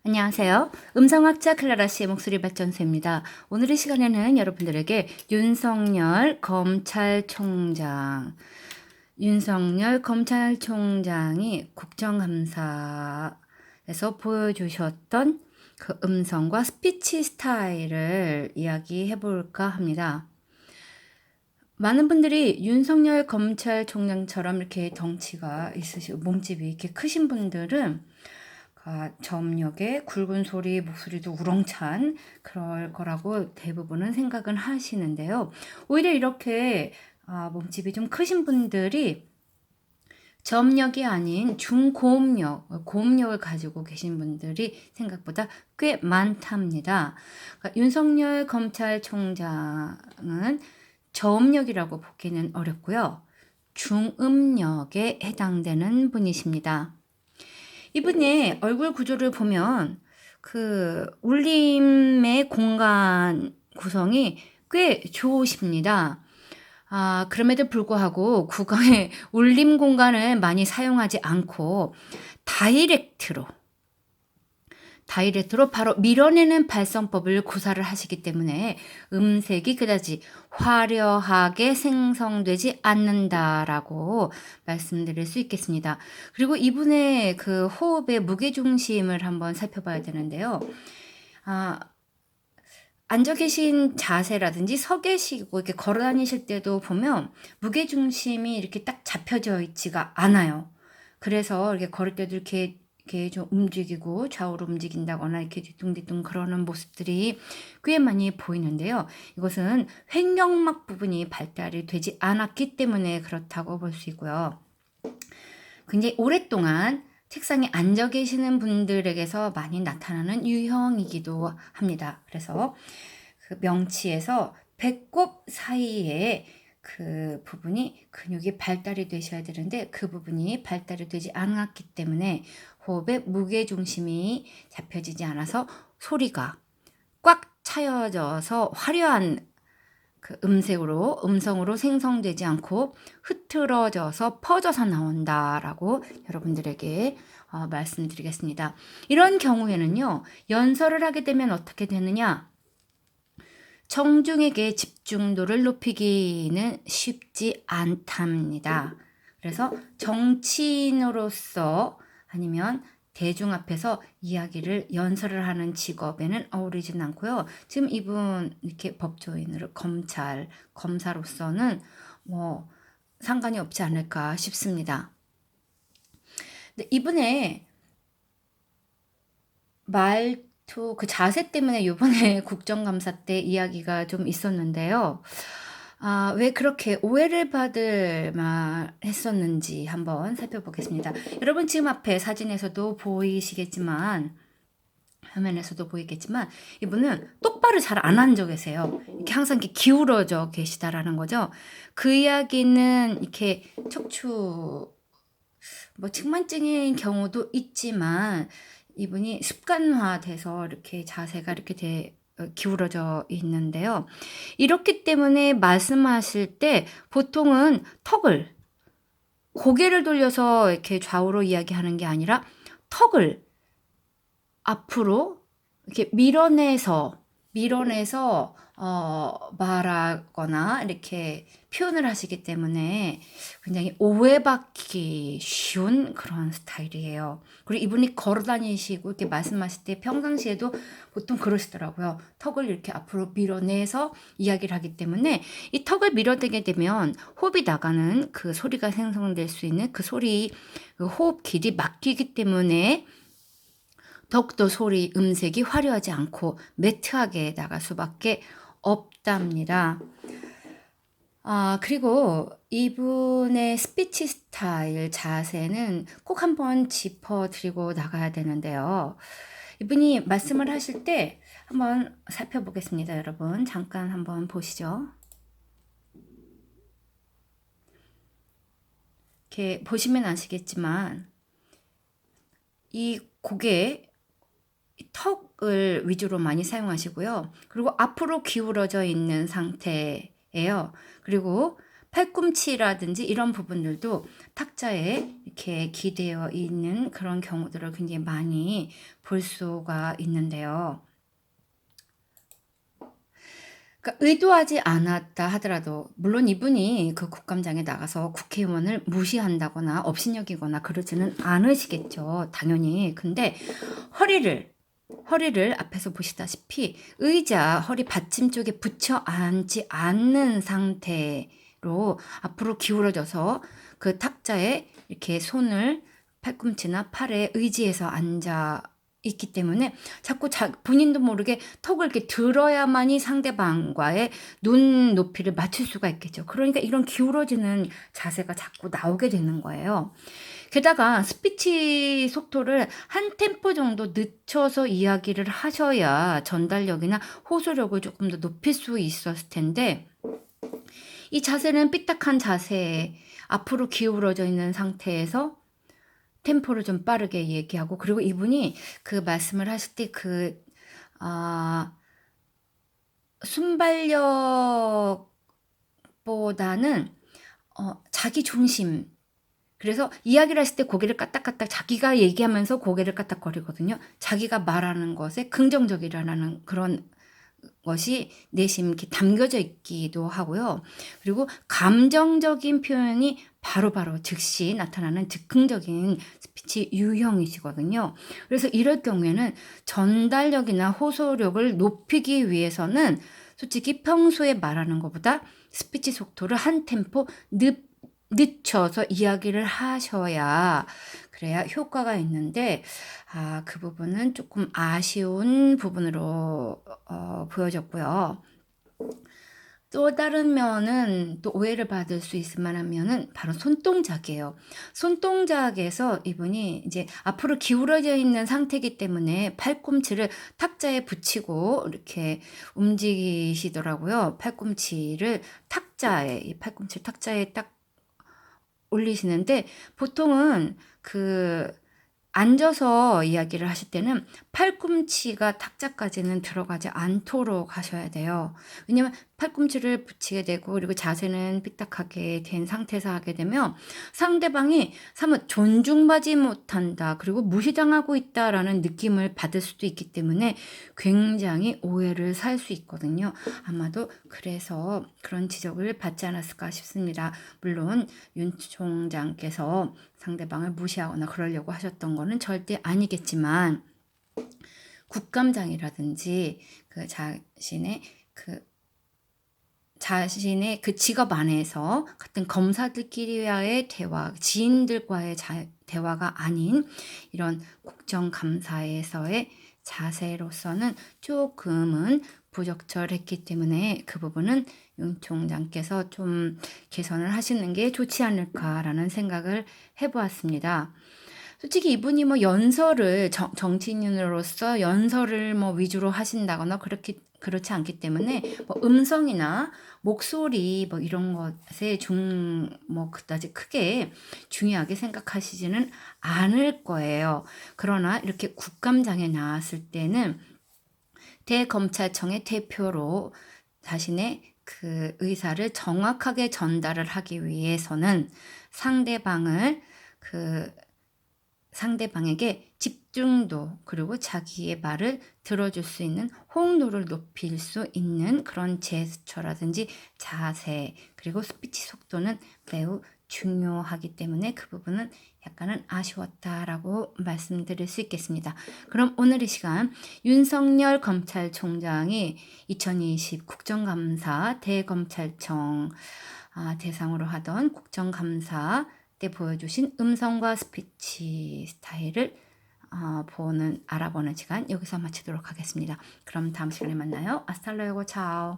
안녕하세요. 음성학자 클라라 씨의 목소리 발전소입니다. 오늘의 시간에는 여러분들에게 윤석열 검찰총장이 국정감사에서 보여주셨던 그 음성과 스피치 스타일을 이야기해 볼까 합니다. 많은 분들이 윤석열 검찰총장처럼 이렇게 덩치가 있으시고 몸집이 이렇게 크신 분들은 저음역에 굵은 소리, 목소리도 우렁찬 그럴 거라고 대부분은 생각은 하시는데요. 오히려 이렇게 몸집이 좀 크신 분들이 저음역이 아닌 고음역을 가지고 계신 분들이 생각보다 꽤 많답니다. 그러니까 윤석열 검찰총장은 저음역이라고 보기는 어렵고요. 중음역에 해당되는 분이십니다. 이분의 얼굴 구조를 보면 그 울림의 공간 구성이 꽤 좋으십니다. 그럼에도 불구하고 구강의 울림 공간을 많이 사용하지 않고 다이렉트로 바로 밀어내는 발성법을 구사를 하시기 때문에 음색이 그다지 화려하게 생성되지 않는다라고 말씀드릴 수 있겠습니다. 그리고 이분의 그 호흡의 무게중심을 한번 살펴봐야 되는데요. 앉아 계신 자세라든지 서 계시고 이렇게 걸어 다니실 때도 보면 무게중심이 이렇게 딱 잡혀져 있지가 않아요. 그래서 이렇게 걸을 때도 이렇게 좀 움직이고 좌우로 움직인다거나 이렇게 뒤뚱뒤뚱 그러는 모습들이 꽤 많이 보이는데요. 이것은 횡격막 부분이 발달이 되지 않았기 때문에 그렇다고 볼 수 있고요. 굉장히 오랫동안 책상에 앉아 계시는 분들에게서 많이 나타나는 유형이기도 합니다. 그래서 그 명치에서 배꼽 사이에 그 부분이 근육이 발달이 되셔야 되는데 그 부분이 발달이 되지 않았기 때문에 호흡의 무게중심이 잡혀지지 않아서 소리가 꽉 차여져서 화려한 그 음성으로 생성되지 않고 흐트러져서 퍼져서 나온다라고 여러분들에게 말씀드리겠습니다. 이런 경우에는요, 연설을 하게 되면 어떻게 되느냐? 청중에게 집중도를 높이기는 쉽지 않답니다. 그래서 정치인으로서 아니면 대중 앞에서 이야기를 연설을 하는 직업에는 어울리진 않고요. 지금 이분 이렇게 법조인으로 검사로서는 뭐 상관이 없지 않을까 싶습니다. 근데 이분의 그 자세 때문에 이번에 국정감사 때 이야기가 좀 있었는데요. 왜 그렇게 오해를 받을 만했었는지 한번 살펴보겠습니다. 여러분 지금 앞에 사진에서도 보이시겠지만 화면에서도 보이겠지만 이분은 똑바로 잘 안 앉아 계세요. 이렇게 항상 이렇게 기울어져 계시다라는 거죠. 그 이야기는 이렇게 측만증인 경우도 있지만 이분이 습관화돼서 이렇게 자세가 이렇게 기울어져 있는데요. 이렇기 때문에 말씀하실 때 보통은 고개를 돌려서 이렇게 좌우로 이야기하는 게 아니라 턱을 앞으로 이렇게 밀어내서 말하거나 이렇게 표현을 하시기 때문에 굉장히 오해받기 쉬운 그런 스타일이에요. 그리고 이분이 걸어 다니시고 이렇게 말씀하실 때 평상시에도 보통 그러시더라고요. 턱을 이렇게 앞으로 밀어내서 이야기를 하기 때문에 이 턱을 밀어내게 되면 호흡이 나가는 그 소리가 생성될 수 있는 그 호흡 길이 막히기 때문에 더욱더 음색이 화려하지 않고 매트하게 나갈 수밖에 없답니다. 그리고 이분의 스피치 스타일 자세는 꼭 한번 짚어드리고 나가야 되는데요. 이분이 말씀을 하실 때 한번 살펴보겠습니다. 여러분 잠깐 한번 보시죠. 이렇게 보시면 아시겠지만 이 고개 턱을 위주로 많이 사용하시고요. 그리고 앞으로 기울어져 있는 상태예요. 그리고 팔꿈치라든지 이런 부분들도 탁자에 이렇게 기대어 있는 그런 경우들을 굉장히 많이 볼 수가 있는데요. 그러니까 의도하지 않았다 하더라도 물론 이분이 그 국감장에 나가서 국회의원을 무시한다거나 업신여기거나 그러지는 않으시겠죠. 당연히. 근데 허리를 앞에서 보시다시피 의자 허리 받침 쪽에 붙여 앉지 않는 상태로 앞으로 기울어져서 그 탁자에 이렇게 손을 팔꿈치나 팔에 의지해서 앉아 있기 때문에 자꾸 본인도 모르게 턱을 이렇게 들어야만이 상대방과의 눈 높이를 맞출 수가 있겠죠. 그러니까 이런 기울어지는 자세가 자꾸 나오게 되는 거예요. 게다가 스피치 속도를 한 템포 정도 늦춰서 이야기를 하셔야 전달력이나 호소력을 조금 더 높일 수 있었을 텐데 이 자세는 삐딱한 자세, 앞으로 기울어져 있는 상태에서 템포를 좀 빠르게 얘기하고 그리고 이분이 그 말씀을 하실 때 순발력보다는 자기 중심 그래서 이야기를 하실 때 고개를 까딱까딱 자기가 얘기하면서 고개를 까딱거리거든요. 자기가 말하는 것에 긍정적이라는 그런 것이 내심 이렇게 담겨져 있기도 하고요. 그리고 감정적인 표현이 바로바로 즉시 나타나는 즉흥적인 스피치 유형이시거든요. 그래서 이럴 경우에는 전달력이나 호소력을 높이기 위해서는 솔직히 평소에 말하는 것보다 스피치 속도를 한 템포 늦춰서 이야기를 하셔야 그래야 효과가 있는데 그 부분은 조금 아쉬운 부분으로 보여졌고요. 또 다른 면은 또 오해를 받을 수 있을 만한 면은 바로 손동작이에요. 손동작에서 이분이 이제 앞으로 기울어져 있는 상태이기 때문에 팔꿈치를 탁자에 붙이고 이렇게 움직이시더라고요. 팔꿈치를 탁자에 딱 올리시는데 보통은 앉아서 이야기를 하실 때는 팔꿈치가 탁자까지는 들어가지 않도록 하셔야 돼요. 왜냐면 팔꿈치를 붙이게 되고 그리고 자세는 삐딱하게 된 상태에서 하게 되면 상대방이 사뭇 존중받지 못한다 그리고 무시당하고 있다라는 느낌을 받을 수도 있기 때문에 굉장히 오해를 살 수 있거든요. 아마도 그래서 그런 지적을 받지 않았을까 싶습니다. 물론 윤 총장께서 상대방을 무시하거나 그러려고 하셨던 거는 절대 아니겠지만 국감장이라든지 자신의 그 직업 안에서 같은 검사들끼리와의 대화, 지인들과의 대화가 아닌 이런 국정감사에서의 자세로서는 조금은 부적절했기 때문에 그 부분은 윤 총장께서 좀 개선을 하시는 게 좋지 않을까라는 생각을 해보았습니다. 솔직히 이분이 뭐 정치인으로서 연설을 뭐 위주로 하신다거나 그렇지 않기 때문에 뭐 음성이나 목소리 뭐 이런 것에 그다지 크게 중요하게 생각하시지는 않을 거예요. 그러나 이렇게 국감장에 나왔을 때는 대검찰청의 대표로 자신의 그 의사를 정확하게 전달을 하기 위해서는 상대방에게 집중도 그리고 자기의 말을 들어줄 수 있는 호응도를 높일 수 있는 그런 제스처라든지 자세 그리고 스피치 속도는 매우 중요하기 때문에 그 부분은 약간은 아쉬웠다라고 말씀드릴 수 있겠습니다. 그럼 오늘 이 시간 윤석열 검찰총장이 2020 국정감사 대검찰청 대상으로 하던 국정감사 때 보여주신 음성과 스피치 스타일을 알아보는 시간 여기서 마치도록 하겠습니다. 그럼 다음 시간에 만나요. 아스탈루에고 차오.